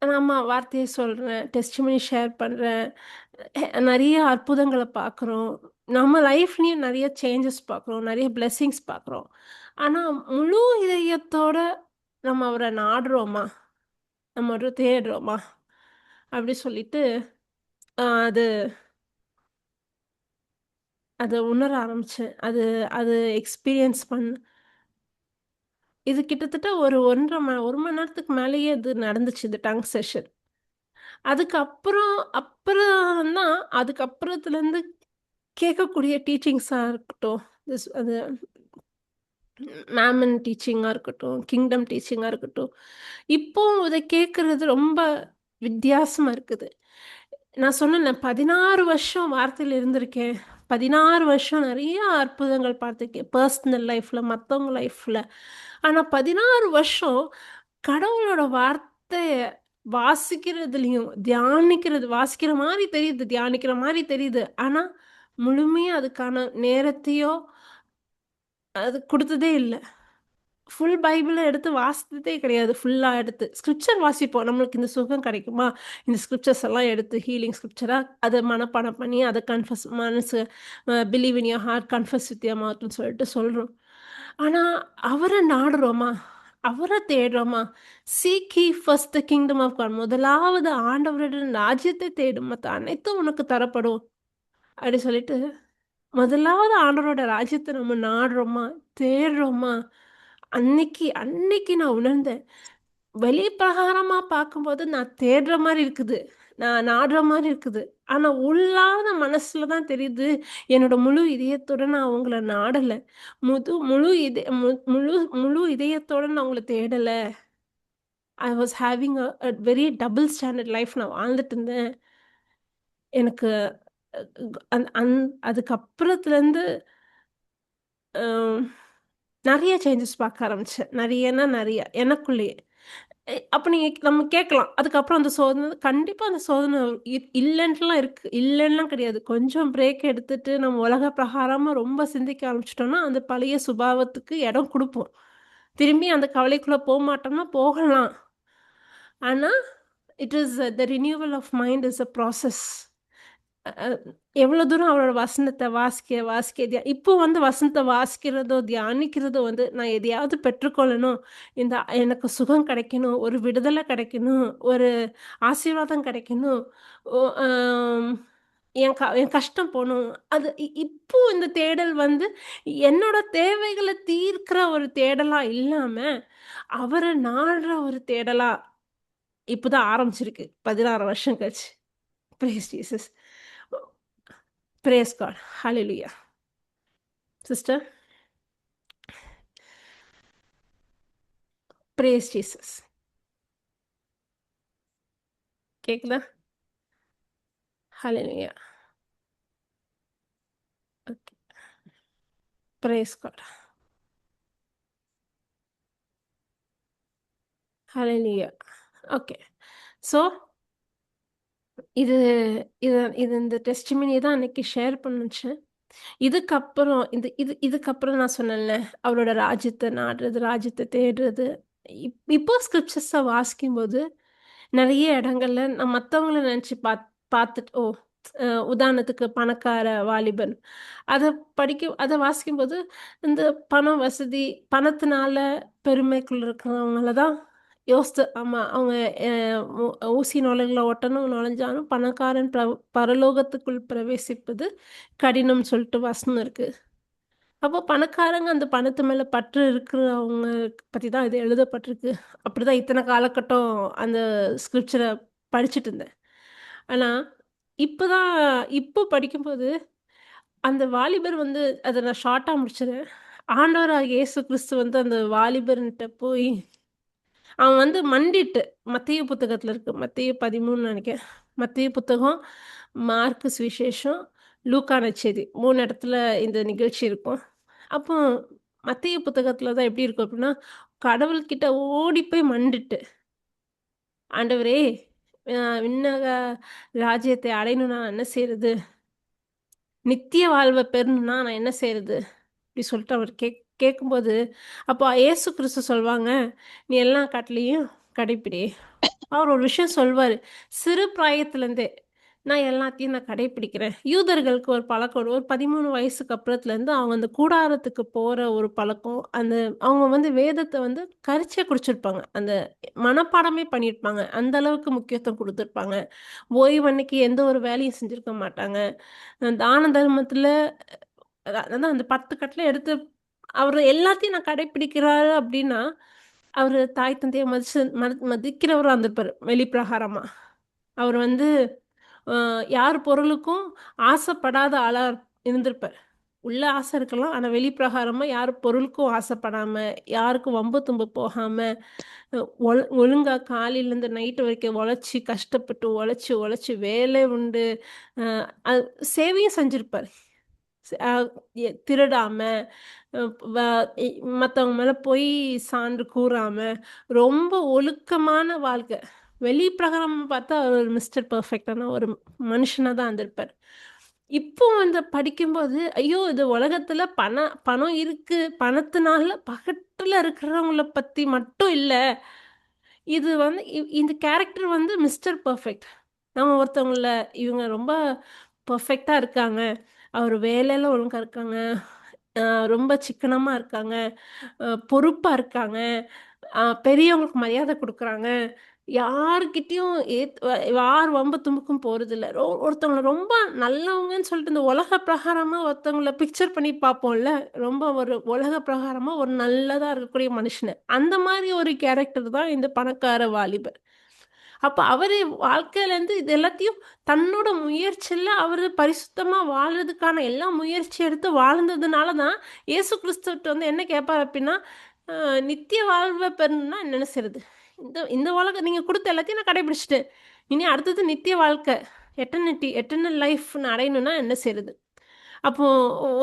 நம்ம வார்த்தையை சொல்றேன், டெஸ்டிமனி ஷேர் பண்றேன், நெறைய அற்புதங்கள பார்க்குறோம். நம்ம லைஃப்லயும் நெறைய சேஞ்சஸ் பார்க்குறோம், நெறைய பிளெஸ்ஸிங்ஸ் பார்க்குறோம். ஆனா, முழு இதயத்தோட நம்ம அவர நாடுறோமா? நம்ம அவர தேடுறோமா? அப்படி சொல்லிட்டு அது அத உணர ஆரம்பிச்சேன். அது அது எக்ஸ்பீரியன்ஸ் இது கிட்டத்தட்ட ஒரு 1 மணி நேரத்துக்கு மேலேயே இது நடந்துச்சு, இந்த டங் செஷன். அதுக்கப்புறம் அப்புறம் தான் அதுக்கப்புறத்துலேருந்து கேட்கக்கூடிய டீச்சிங்ஸா இருக்கட்டும், அது மேமன் டீச்சிங்கா இருக்கட்டும், கிங்டம் டீச்சிங்கா இருக்கட்டும், இப்போ இத கேட்கறது ரொம்ப வித்தியாசமா இருக்குது. நான் சொன்னேன்ல 16 வருஷம் வார்த்தையில இருந்திருக்கேன். 16 வருஷம் நெறைய அற்புதங்கள் பார்த்துருக்கேன். பர்சனல் லைஃப்ல, மத்தவங்க லைஃப்ல. ஆனா 16 வருஷம் கடவுளோட வார்த்தைய வாசிக்கிறதுலயும், வாசிக்கிற மாரி தெரியுது, தியானிக்கிற மாரி தெரியுது. ஆனா, முழுமையா அதுக்கான நேரத்தையோ அது குடுத்ததே இல்ல. ஃபுல் பைபிள எடுத்து வாசித்ததே கிடையாது. ஃபுல்லா எடுத்து. ஸ்கிரிப்சர் வாசிப்போம். நம்மளுக்கு இந்த சுகம் கிடைக்குமா? இந்த ஸ்கிரிப்சர்ஸ் எல்லாம் எடுத்து ஹீலிங் ஸ்கிரிப்சரா அத மனப்பாடம் பண்ணி, அத கன்ஃபஸ் மனசு believe in your heart, confess with your மவுத்ன்னு சொல்லிட்டு சொல்றோம். ஆனா, அவர நாடுறோமா? அவர தேடுறோமா? Seek ye first the kingdom of God. முதலாவது ஆண்டவருடைய ராஜ்யத்தை தேடு. மத்த அனைத்தும் உனக்கு தரப்படும். அப்படி சொல்லிட்டு முதலாவது ஆண்டவரோட ராஜ்யத்தை நம்ம நாடுறோமா, தேடுறோமா? அன்னைக்கு அன்னைக்கு நான் உணர்ந்தேன். வெளிப்பிரகாரமா பார்க்கும்போது நான் தேடுற மாரி இருக்குது. நான் நாடுற மாரி இருக்குது. ஆனா உள்ளார்ந்த மனசுல தான் தெரியுது, என்னோட முழு இதயத்தோட நான் உங்கள நாடல. முழு முழு இதயத்தோட நான் உங்கள தேடல. I was having a very double standard life நான் வாழ்ந்துட்டு இருந்தேன். எனக்கு அ அந் அந் அதுக்கப்புறத்துலருந்து அ நெறைய சேஞ்சஸ் பார்க்க ஆரம்பிச்சேன். நெறையன்னா நெறைய எனக்குள்ளேயே. அப்ப நீங்க நம்ம கேட்கலாம். அதுக்கப்புறம் அந்த சோதனை கண்டிப்பா அந்த சோதனை இல்லன்ட்டுலாம் இருக்கு. இல்லன்னுலாம் கிடையாது. கொஞ்சம் பிரேக் எடுத்துட்டு நம்ம உலக பிரகாரமா ரொம்ப சிந்திக்க ஆரம்பிச்சுட்டோம்னா, அந்த பழைய சுபாவத்துக்கு இடம் குடுப்போம். திரும்பி அந்த கவலைக்குள்ள போமாட்டோம்னா போகலாம். ஆனா, it is the renewal of mind is a process. அ எவ்வளோ தூரம் அவரோட வசனத்த வாசிக்க இப்போ வந்து வசனத்த வாசிக்கிறதோ, தியானிக்கிறதோ வந்து நான் எதையாவது பெற்றுக்கொள்ளணும், இந்த எனக்கு சுகம் கிடைக்கணும், ஒரு விடுதலை கிடைக்கணும், ஒரு ஆசீர்வாதம் கிடைக்கணும், ஒ அம் என் கஷ்டம் போணும். அது இப்போ இந்த தேடல் வந்து என்னோட தேவைகள தீர்க்கிற ஒரு தேடலா இல்லாம, அவர நாடுற ஒரு தேடலா இப்பதான் ஆரம்பிச்சிருக்கு. 16 வருஷம் கழிச்சு. Praise Jesus. Praise God. ஹalleluya. Sister, praise Jesus. கேக்குதா? ஹalleluya. ஓகே. Praise God. ஹalleluya. ஓகே. ஸோ இது இது இது இந்த டெஸ்டிமனி தான் அன்னைக்கு ஷேர் பண்ணுச்சேன். இதுக்கப்புறம் நான் சொன்னேன்ல, அவரோட ராஜ்யத்த நாடுறது, ராஜ்யத்த தேடுறது. இப்போ ஸ்கிரிப்சர்ஸ வாசிக்கும்போது, நெறைய இடங்கள்ல நான் மத்தவங்கள நெனச்சு பார்த்துட்டு உதாரணத்துக்கு பணக்கார வாலிபன். அத வாசிக்கும்போது, இந்த பணம், வசதி, பணத்தினால பெருமைக்குள்ள இருக்கிறவங்கள தான் ஆமா. அவங்க அ ஊ ஊசி நுழைகள ஒட்டணும் நுழைஞ்சாலும் பணக்காரன் பரலோகத்துக்குள் பிரவேசிப்பது கடினம்னு சொல்லிட்டு வசனம் இருக்கு. அப்போ பணக்காரங்க அந்த பணத்து மேல பற்று இருக்கிறவங்க பத்தி தான் இது எழுதப்பட்டிருக்கு. அப்படிதான் இத்தன காலகட்டம் அந்த ஸ்கிரிப்சர படிச்சுட்டு இருந்தேன். ஆனா, இப்பதான் இப்போ படிக்கும்போது, அந்த வாலிபர் வந்து அத நான் ஷார்ட்டா முடிச்சுறேன். ஆண்டவராகிய இயேசு கிறிஸ்து வந்து அந்த வாலிபர்ன்ட்ட போய் அவன் வந்து மண்டிட்டு மத்தேயு புத்தகத்துல இருக்கு. மத்தேயு 13 நெனைக்கிறேன். மத்தேயு புத்தகம், மார்க்கு சுவிசேஷம், லூக்கா நற்செய்தி 3 இடத்துல இந்த நிகழ்ச்சி இருக்கும். அப்போ மத்தேயு புத்தகத்துல தான் எப்படி இருக்கும் அப்படின்னா, கடவுள்கிட்ட ஓடி போய் மண்டிட்டு, ஆண்டவரே விண்ணக ராஜ்யத்தை அடையணும்னா நான் என்ன செய்றது? நித்திய வாழ்வ பெறணும்னா நான் என்ன செய்றது? இப்படி சொல்லிட்டு அவர் கேட்கும்போது, அப்போ இயேசு கிறிஸ்து சொல்வாங்க, "நீ எல்லா கட்டளையும் கடைப்பிடி." அவர் ஒரு விஷயம் சொல்வாரு. சிறு பிராயத்திலேருந்தே, நான் எல்லாத்தையும் நான் கடைப்பிடிக்கிறேன். யூதர்களுக்கு ஒரு பழக்கம் ஒரு 13 வயசுக்கு அப்புறத்துலேருந்து அவங்க அந்த கூடாரத்துக்கு போற ஒரு பழக்கம், அந்த அவங்க வந்து வேதத்த வந்து கரிச்சே குடிச்சிருப்பாங்க. அந்த மனப்பாடமே பண்ணியிருப்பாங்க. அந்த அளவுக்கு முக்கியத்துவம் குடுத்துருப்பாங்க. ஓய்வு அன்னைக்கு எந்த ஒரு வேலையும் செஞ்சிருக்க மாட்டாங்க. தான தர்மத்தில அதான் அந்த 10 கட்டளை எடுத்து அவரு எல்லாத்தையும் நான் கடைப்பிடிக்கிறாரு அப்டின்னா, அவரு தாய் தந்தைய மதிக்கிறவரா இருந்திருப்பாரு, வெளிப்பிரகாரமா. அவர் வந்து அ யார் பொருளுக்கும் ஆசைப்படாத ஆளா இருந்திருப்பார். உள்ள ஆசை இருக்கலாம். ஆனா வெளிப்பிரகாரமா யார் பொருளுக்கும் ஆசைப்படாம, யாருக்கும் வம்பு தும்பு போகாம, அ ஒழுங்கா காலையிலேருந்து நைட்டு வரைக்கும் உழைச்சு, கஷ்டப்பட்டு உழைச்சு, உழைச்சு வேலை உண்டு. அ அது சேவையும் செஞ்சிருப்பாரு. ஸ் அ திருடாம, அ வ இ மத்தவங்க மேல பொய் சான்று கூறாம, ரொம்ப ஒழுக்கமான வாழ்க்கை. வெளி பிரகாரமா பார்த்தா அவர் ஒரு மிஸ்டர் பெர்ஃபெக்ட்டான ஒரு மனுஷனா தான் இருந்திருப்பார். இப்போ வந்து படிக்கும்போது, ஐயோ! இது உலகத்துல பணம் இருக்கு. பணத்தினால பகட்டுல இருக்கிறவங்கள பத்தி மட்டும் இல்ல. இது வந்து இந்த கேரக்டர் வந்து மிஸ்டர் பெர்ஃபெக்ட். நம்ம ஒருத்தவங்கள இவங்க ரொம்ப பெர்ஃபெக்ட்டா இருக்காங்க. அவர் வேலையில ஒழுங்கா இருக்காங்க. அ ரொம்ப சிக்கனமா இருக்காங்க. பொறுப்பா இருக்காங்க. பெரியவங்களுக்கு மரியாதை குடுக்குறாங்க. யார்கிட்டயும் யார் வம்பு தும்புக்கும் போறதில்ல. ஒருத்தவங்கள ரொம்ப நல்லவங்கன்னு சொல்லிட்டு இந்த உலக பிரகாரமா ஒருத்தவங்கள பிக்சர் பண்ணி பார்ப்போம்ல. ரொம்ப ஒரு உலக பிரகாரமா ஒரு நல்லதா இருக்கக்கூடிய மனுஷன. அந்த மாரி ஒரு கேரக்டர் தான் இந்த பணக்கார வாலிபர். அப்ப அவரு வாழ்க்கையிலேருந்து இது எல்லாத்தையும் தன்னோட முயற்சியில அவரு பரிசுத்தமா வாழ்றதுக்கான எல்லா முயற்சி எடுத்து வாழ்ந்ததுனால தான், இயேசு கிறிஸ்துட்ட வந்து என்ன கேட்பார் அப்டின்னா, அ நித்திய வாழ்வ பெறணும்னா என்ன செய்றது? இந்த இந்த உலகம் நீங்க குடுத்த எல்லாத்தையும் நான் கடைபிடிச்சுட்டேன். இனி அடுத்தது நித்திய வாழ்க்கை. எட்டர்னல் லைஃப்ன்னு அடையணும்னா என்ன செய்றது? அப்போ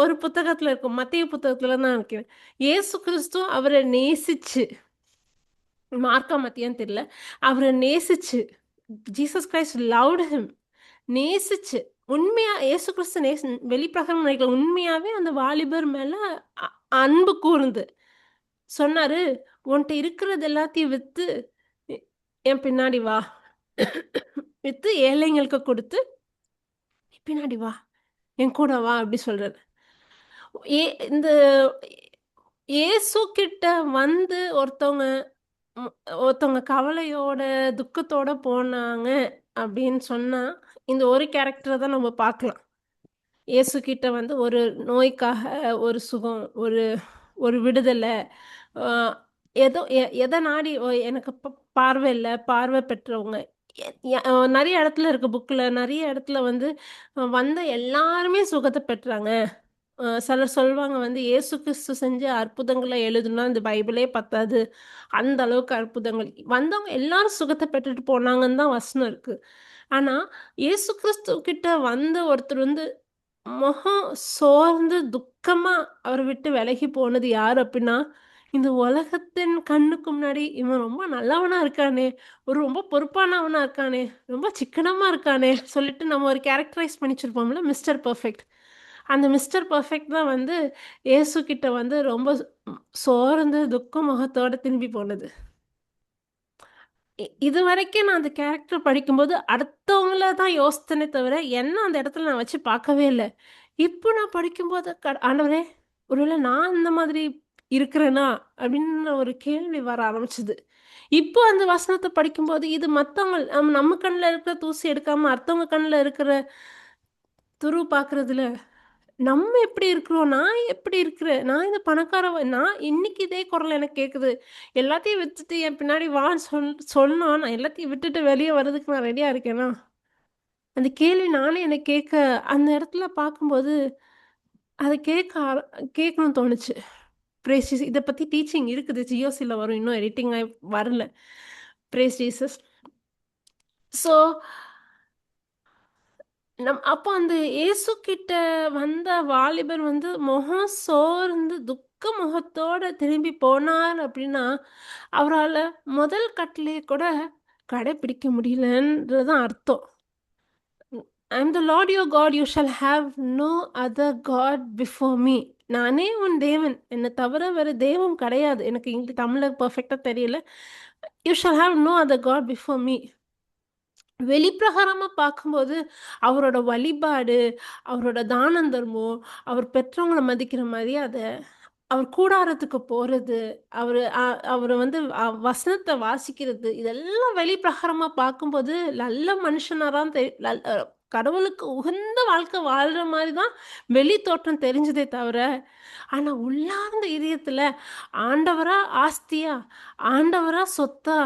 ஒரு புத்தகத்துல இருக்கும். மத்தேயு புத்தகத்துல தான் நினைக்கிறேன். இயேசு கிறிஸ்து அவர நேசிச்சு மார்க்கா மத்தியான்னு தெரியல. அவர நேசிச்சு, ஜீசஸ் கிரைஸ்ட் லவ்ட் ஹிம். நேசிச்சு, உண்மையா இயேசு கிறிஸ்து வெளிப்பிரகாரம் நினைக்கல. உண்மையாவே அந்த வாலிபர் மேல அ அன்பு கூர்ந்து சொன்னாரு, "உன்ட்ட இருக்கிறது எல்லாத்தையும் வித்து, எ என் பின்னாடி வா. வித்து ஏழைங்களுக்கு குடுத்து, நீ பின்னாடி வா. என் கூட வா" அப்படி சொல்றாரு. ஏ இந்த இயேசு கிட்ட வந்து ம் ஒருத்தவங்க கவலையோட, துக்கத்தோட போனாங்க அப்படின்னு சொன்னா, இந்த ஒரு கேரக்டர தான் நம்ம பார்க்கலாம். இயேசு கிட்ட வந்து ஒரு நோய்க்காக ஒரு சுகம், ஒரு ஒரு விடுதல, அ ஏதோ எத நாடி எனக்கு பார்வை இல்ல, பார்வை பெற்றவங்க. எ ய நெறைய இடத்துல இருக்கு புக்ல, நெறைய இடத்துல வந்து வந்த எல்லாருமே சுகத்த பெற்றாங்க. சிலர் சொல்வாங்க வந்து இயேசு கிறிஸ்து செஞ்ச அற்புதங்கள எழுதுனா இந்த பைபிளே பத்தாது. அந்த அளவுக்கு அற்புதங்கள். வந்தவங்க எல்லாரும் சுகத்த பெற்றுட்டு போனாங்கன்னு தான் வசனம் இருக்கு. ஆனா, இயேசு கிறிஸ்து கிட்ட வந்த ஒருத்தர் வந்து முகம் சோர்ந்து துக்கமா அவர விட்டு விலகி போனது யாரு அப்டின்னா, இந்த உலகத்தின் கண்ணுக்கு முன்னாடி இவன் ரொம்ப நல்லவனா இருக்கானே! ஒரு ரொம்ப பொறுப்பானவனா இருக்கானே! ரொம்ப சிக்கனமா இருக்கானே! சொல்லிட்டு நம்ம ஒரு கேரக்டரைஸ் பண்ணி வச்சிருப்போம்ல மிஸ்டர் பெர்ஃபெக்ட். அந்த மிஸ்டர் பெர்ஃபெக்ட் தான் வந்து இயேசு கிட்ட வந்து ரொம்ப சோர்ந்து துக்க முகத்தோட திரும்பி போனது. இதுவரைக்கும் நான் அந்த கேரக்டர் படிக்கும்போது, அடுத்தவங்கள தான் யோசித்தேனே தவிர, என்ன அந்த இடத்துல நான் வச்சு பார்க்கவே இல்ல. இப்போ நான் படிக்கும்போது, ஆண்டவரே! ஒருவேள நான் இந்த மாதிரி இருக்கிறேனா? அப்படின்னு ஒரு கேள்வி வர ஆரம்பிச்சது. இப்போ அந்த வசனத்த படிக்கும்போது, இது மத்தவங்க நம்ம கண்ல இருக்கிற தூசி எடுக்காம, அடுத்தவங்க கண்ல இருக்கிற துரு பார்க்குறதுல, நம்ம எப்படி இருக்கிறோம்? நான் எப்படி இருக்கிறேன்? நான் இந்த நான் இன்னைக்கு இதே குரல் எனக்கு கேட்குது. எல்லாத்தையும் வித்துட்டு என் பின்னாடி வான்னு சொன்னா, நான் எல்லாத்தையும் விட்டுட்டு வெளிய வரதுக்கு நான் ரெடியா இருக்கேனா? அந்த கேள்வி நானே எனக்கு அந்த இடத்துல பார்க்கும்போது, அத கேட்கணும்னு தோணுச்சு. பிரேஸ் ஜீசஸ் இத பத்தி டீச்சிங் இருக்குது. ஜிஓசில வரும். இன்னும் எடிட்டிங் ஆயி வரல. Brace Jesus. ஸோ அப்போ அந்த இயேசு கிட்ட வந்த வாலிபர் வந்து முகம் சோர்ந்து துக்க முகத்தோட திரும்பி போனார் அப்படின்னா, அவரால முதல் கட்டளைய கூட கடைப்பிடிக்க முடியலன்றதுதான் அர்த்தம். I am the Lord your God, you shall have no other god before me. நானே உன் தேவன், என்னை தவிர வேற தெய்வம் கிடையாது. எனக்கு இங்க தமிழ்ல பெர்ஃபெக்ட்டா தெரியல. You shall have no other god before me. வெளிப்பிரகாரமா பார்க்கும்போது அவரோட வழிபாடு, அவரோட தானம் தர்மம், அவர் பெற்றவங்கள மதிக்கிற மரியாதை, அவர் கூடாரத்துக்கு போறது, அவரு வந்து வசனத்த வாசிக்கிறது, இதெல்லாம் வெளிப்பிரகாரமா பார்க்கும்போது நல்ல மனுஷனா தான் கடவுளுக்கு உகந்த வாழ்க்கை வாழ்ற மாரி தான் வெளி தோற்றம் தெரிஞ்சதே தவிர, ஆனா உள்ளார்ந்த இதயத்துல ஆண்டவரா ஆஸ்தியா? ஆண்டவரா சொத்தா?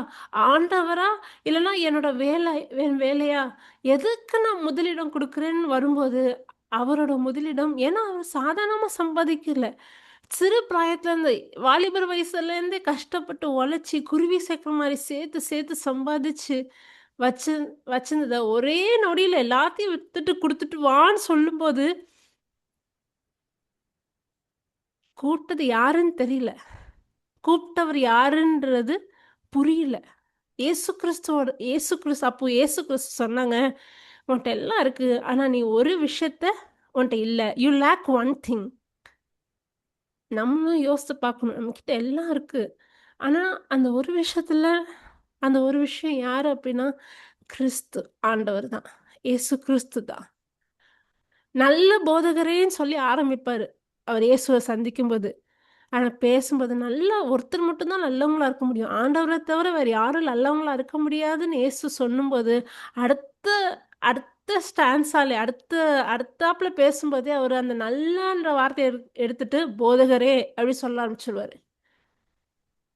ஆண்டவரா? இல்லன்னா என்னோட என் வேலையா? எதுக்கு நான் முதலிடம் குடுக்குறேன்னு வரும்போது, அவரோட முதலிடம் ஏன்னா அவர் சாதாரணமா சம்பாதிக்கல. சிறு பிராயத்துலேருந்து வாலிபர் வயசுலேருந்தே கஷ்டப்பட்டு உழைச்சி, குருவி சேர்க்குற மாரி சேர்த்து சேர்த்து சம்பாதிச்சு வச்சு வச்சிருந்தத ஒரே நொடியில எல்லாத்தையும் வித்துட்டு குடுத்துட்டு வான்னு சொல்லும்போது, கூப்பிட்டது யாருன்னு தெரியல. கூப்பிட்டவர் யாருன்றது புரியல. இயேசு கிறிஸ்து சொன்னாங்க, "உன்ட்ட எல்லாம் இருக்கு. ஆனா நீ ஒரு விஷயத்த உன்ட்ட இல்ல. You lack one thing." நம்மளும் யோசிச்சு பார்க்கணும். நம்மகிட்ட எல்லாம் இருக்கு. ஆனா, அந்த ஒரு விஷயத்துல அந்த ஒரு விஷயம் யாரு அப்டின்னா, கிறிஸ்து ஆண்டவர் தான். இயேசு கிறிஸ்து தான். நல்ல போதகரேன்னு சொல்லி ஆரம்பிப்பாரு. அவர் இயேசுவ சந்திக்கும்போது. ஆனா பேசும்போது நல்லா ஒருத்தர் மட்டும் தான் நல்லவங்களா இருக்க முடியும். ஆண்டவர தவிர வேற யாரும் நல்லவங்களா இருக்க முடியாதுன்னு இயேசு சொல்லும்போது, அடுத்த அடுத்த ஸ்டான்ஸால அடுத்தாப்புல பேசும்போதே அவரு அந்த நல்லன்ற வார்த்தைய எடுத்துட்டு போதகரே அப்டி சொல்ல ஆரம்பிச்சுருவாரு.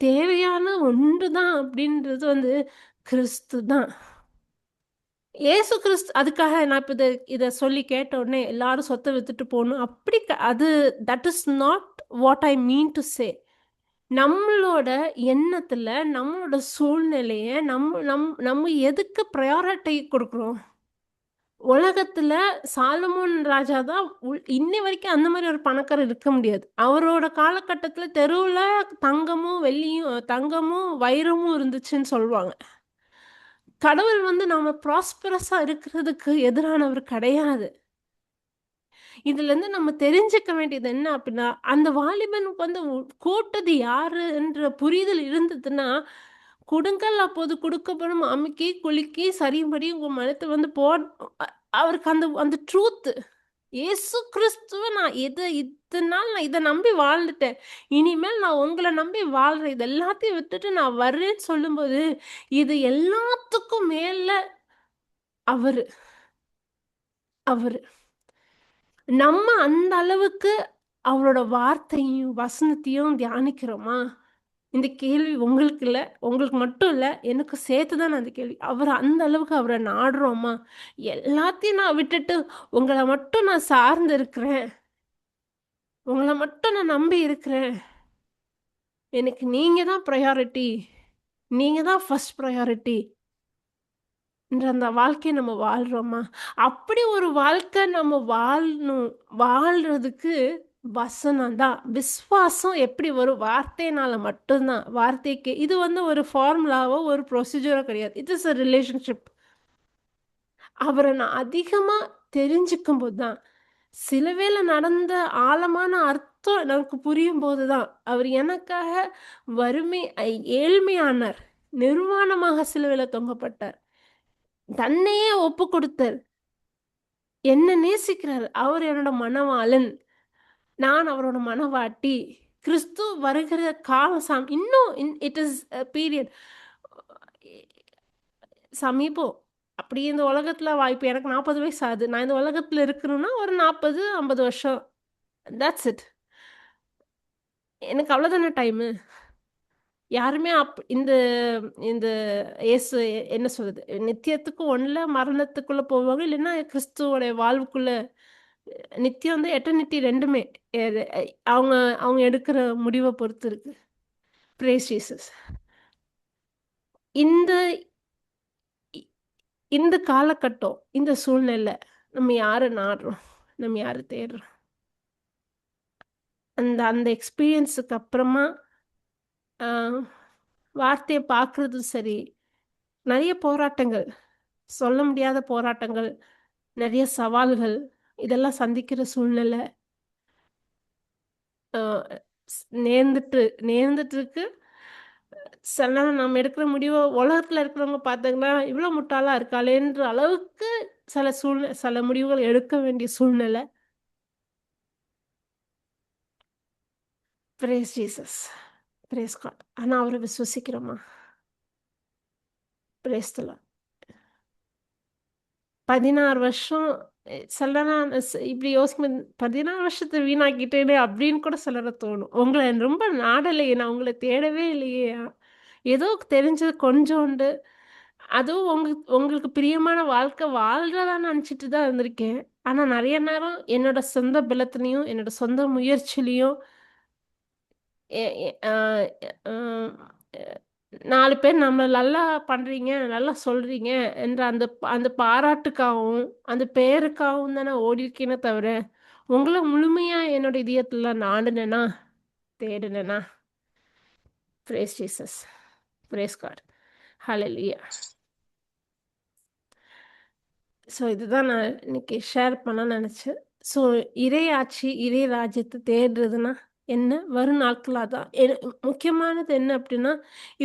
தேவையான ஒன்று தான் அப்படின்றது வந்து கிறிஸ்து தான். இயேசு கிறிஸ்து அதுக்காக நான் இப்ப இத சொல்லி கேட்ட உடனே எல்லாரும் சொத்த வித்துட்டு போணும். அப்படி அது that is not what I mean to say. நம்மளோட எண்ணத்துல, நம்மளோட சூழ்நிலைய நம்ம எதுக்கு ப்ரையாரிட்டி குடுக்குறோம்? உலகத்துல சாலமோன் ராஜா தான் இன்னை வரைக்கும் அந்த மாரி ஒரு பணக்காரர் இருக்க முடியாது. அவரோட காலகட்டத்துல தெருவுல தங்கமும், வைரமும் இருந்துச்சுன்னு சொல்லுவாங்க. கடவுள் வந்து நாம ப்ராஸ்பரஸா இருக்கிறதுக்கு எதிரானவர் கிடையாது. இதுலருந்து நம்ம தெரிஞ்சுக்க வேண்டியது என்ன அப்டின்னா, அந்த வாலிபனுக்கு வந்து கூட்டது யாருன்ற புரிதல் இருந்ததுன்னா, "கொடுங்கள் அப்போது கொடுக்கப்படும், அமுக்கி குலுக்கி சரியும்படி உங்க மனத்த வந்து அ அவருக்கு அந்த அந்த ட்ரூத் இயேசு கிறிஸ்துவ நான் இத்தன நாள் நான் இத நம்பி வாழ்ந்துட்டேன். இனிமேல் நான் உங்கள நம்பி வாழ்றேன். இது எல்லாத்தையும் விட்டுட்டு நான் வர்றேன்னு சொல்லும்போது, இது எல்லாத்துக்கும் மேல அவரு. அவரு. நம்ம அந்த அளவுக்கு அவரோட வார்த்தையும், வசனத்தையும் தியானிக்கிறோமா? இந்த கேள்வி உங்களுக்கு இல்ல. உங்களுக்கு மட்டும் இல்ல. எனக்கு சேர்த்து தான் நான் இந்த கேள்வி. அந்த அளவுக்கு அவர நாடுறோமா? எல்லாத்தையும் நான் விட்டுட்டு உங்கள மட்டும் நான் சார்ந்து இருக்கிறேன். உங்கள மட்டும் நான் நம்பி இருக்கிறேன். எனக்கு நீங்க தான் பிரையாரிட்டி. நீங்க தான் ஃபர்ஸ்ட் பிரையாரிட்டி. என்ற அந்த வாழ்க்கைய நம்ம வாழ்றோமா? அப்படி ஒரு வாழ்க்கை நம்ம வாழ்றதுக்கு வசனம் தான். விசுவாசம் எப்படி வரும்? வார்த்தையினால மட்டும் தான். வார்த்தைக்கு இது வந்து ஒரு ஃபார்முலாவோ, ஒரு ப்ரொசீஜரோ கிடையாது. It is a relationship. அவர நான் அதிகமா தெரிஞ்சுக்கும்போது தான், சிலுவையில நடந்த ஆழமான அர்த்தம் எனக்கு புரியும்போது தான், அவர் எனக்காக வறுமை ஏழ்மையானார். நிர்வாணமாக சிலுவையில தொங்கப்பட்டார். தன்னையே ஒப்புக் கொடுத்தார். என்ன நேசிக்கிறாரு. அவர் என்னோட மணவாளன். நான் அவரோட மணவாட்டி. கிறிஸ்து வருகிற காலம் இன்னும் இட் இஸ் அ பீரியட். சமீபம். அப்படி இந்த உலகத்துல இப்ப எனக்கு 40 வயசு ஆகுது. நான் இந்த உலகத்துல இருக்கணும்னா ஒரு 40, 50 வருஷம். That's it. எனக்கு அவ்வளோதானே டைமு. யாருமே இந்த இந்த இயேசு என்ன சொல்றது? நித்தியத்துக்கு ஒண்ணுல மரணத்துக்குள்ள போவாங்க. இல்லன்னா கிறிஸ்துவோட வாழ்வுக்குள்ள நித்தியம் வந்து எட்டர்னிட்டி 2மே. எது அவங்க அவங்க எடுக்கிற முடிவ பொறுத்து இருக்கு. Praise Jesus. இந்த இ இந்த காலகட்டம், இந்த சூழ்நிலை. நம்ம யாரை நாடுறோம், நம்ம யாரை தேடுறோம். அந்த அந்த எக்ஸ்பீரியன்ஸுக்கு அப்புறமா வார்த்தையை பார்க்குறதும் சரி, நிறைய போராட்டங்கள், சொல்ல முடியாத போராட்டங்கள், நிறைய சவால்கள், இதெல்லாம் சந்திக்கிற சூழ்நிலை அ நேர்ந்துட்டு நேர்ந்துட்டு இருக்கு. சில நேரம் நம்ம எடுக்கிற முடிவு உலகத்துல இருக்கிறவங்க பார்த்தாங்கன்னா, இவ்ளோ முட்டாளா இருக்காளேன்ற அளவுக்கு சில முடிவுகள் எடுக்க வேண்டிய சூழ்நிலை. Praise Jesus. Praise God. ஆனா அவர விசுவசிக்கிறோமா? Praise the Lord. 16 வருஷம் சில நேரம் இப்படி யோசிக்கும்போது 16 வருஷத்த வீணாக்கிட்டேனே அப்படின்னு கூட சிலர தோணும். உங்கள ரொம்ப நாடலையே, நான் உங்கள தேடவே இல்லையே. ஏதோ தெரிஞ்சது கொஞ்சோண்டு. அதுவும் உங்களுக்கு பிரியமான வாழ்க்கை வாழ்றதான்னு நெனச்சுட்டு தான் இருந்திருக்கேன். ஆனா நெறைய நேரம் என்னோட சொந்த பலத்திலயும், என்னோட சொந்த முயற்சியிலயும் எ எ அ அ 4 பேர் நம்மள நல்லா பண்றீங்க, நல்லா சொல்றீங்க என்ற அந்த பாராட்டுக்காகவும், அந்த பெயருக்காகவும் தான் நான் ஓடியிருக்கேனே தவிர, உங்கள முழுமையா என்னோட இதயத்துல நாடுனேனா, தேடுனேனா? Praise Jesus. Praise God. Hallelujah. So இதுதான் நான் இன்னைக்கு ஷேர் பண்ண நெனச்சேன். ஸோ இறையாட்சி, இறை ராஜ்யத்த தேடுறதுன்னா என்ன? வரும் நாட்களா தான். முக்கியமானது என்ன அப்டின்னா,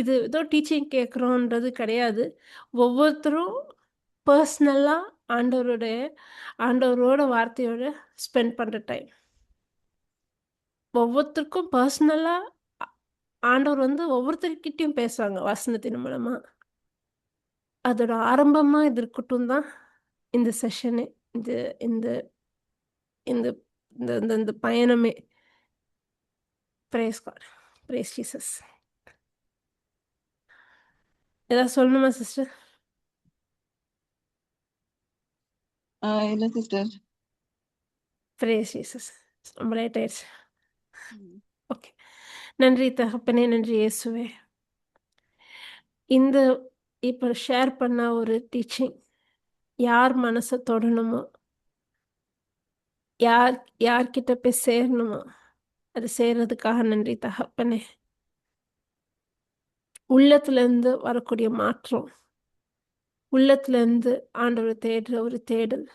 இது ஏதோ டீச்சிங் கேட்குறோன்றது கிடையாது. ஒவ்வொருத்தரும் பர்சனலா ஆண்டவருடைய ஆண்டவரோட வார்த்தையோட ஸ்பெண்ட் பண்ற டைம். ஒவ்வொருத்தருக்கும் பர்சனலா அ ஆண்டவர் ஒவ்வொருத்தர்கிட்டயும் பேசுவாங்க வசனத்தின் மூலமா. அதோட ஆரம்பமா இது இருக்கட்டும் தான் இந்த செஷனே. இந்த இந்த இந்த இந்த இந்த இந்த பயணமே. Praise God. Praise Jesus. ஏதாவது சொல்லணுமா சிஸ்டர்? இல்ல சிஸ்டர். Praise Jesus. ரொம்ப லேட் ஆயிடுச்சு. ஓகே. நன்றி தகப்பனே, நன்றி இயேசுவே. இந்த இப்ப ஷேர் பண்ண ஒரு டீச்சிங் யார் மனச தொடணுமோ, யார் யார்கிட்ட போய் சேரணுமோ, அது சேர்றதுக்காக நன்றி தகப்பனே. உள்ளத்துலேருந்து வரக்கூடிய மாற்றம், உள்ளத்துலேருந்து ஆண்டவர தேடுற ஒரு தேடல்.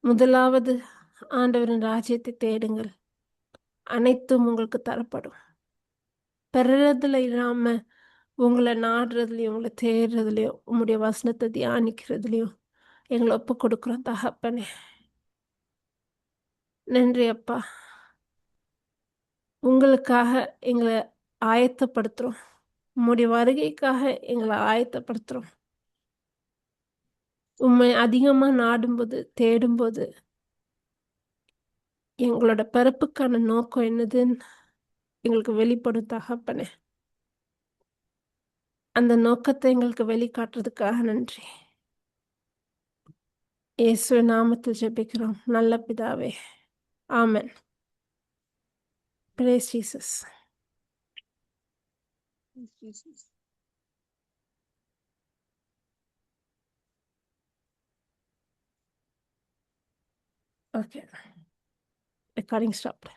முதலாவது ஆண்டவரின் ராஜ்யத்தை தேடுங்கள், அனைத்தும் உங்களுக்கு தரப்படும். பெறுறதுல இல்லாம உங்கள நாடுறதுலயும், உங்கள தேடுறதுலயும், உம்முடைய வசனத்தை தியானிக்கிறதுலயும் எங்கள ஒப்புக் கொடுக்குறோம் தகப்பனே. நன்றி அப்பா. உங்களுக்காக எங்கள ஆயத்தப்படுத்துறோம். உம்முடைய வருகைக்காக எங்கள ஆயத்தப்படுத்துறோம். உம்மை அதிகமா நாடும்போது, தேடும்போது எங்களோட பிறப்புக்கான நோக்கம் என்னதுன்னு எங்களுக்கு வெளிப்படும் தகப்பனே. அந்த நோக்கத்தை எங்களுக்கு வெளிக்காட்டுறதுக்காக நன்றி. இயேசுவின் நாமத்தில் ஜெபிக்கிறோம் நல்ல பிதாவே. ஆமென். Praise Jesus. Okay. Recording stopped.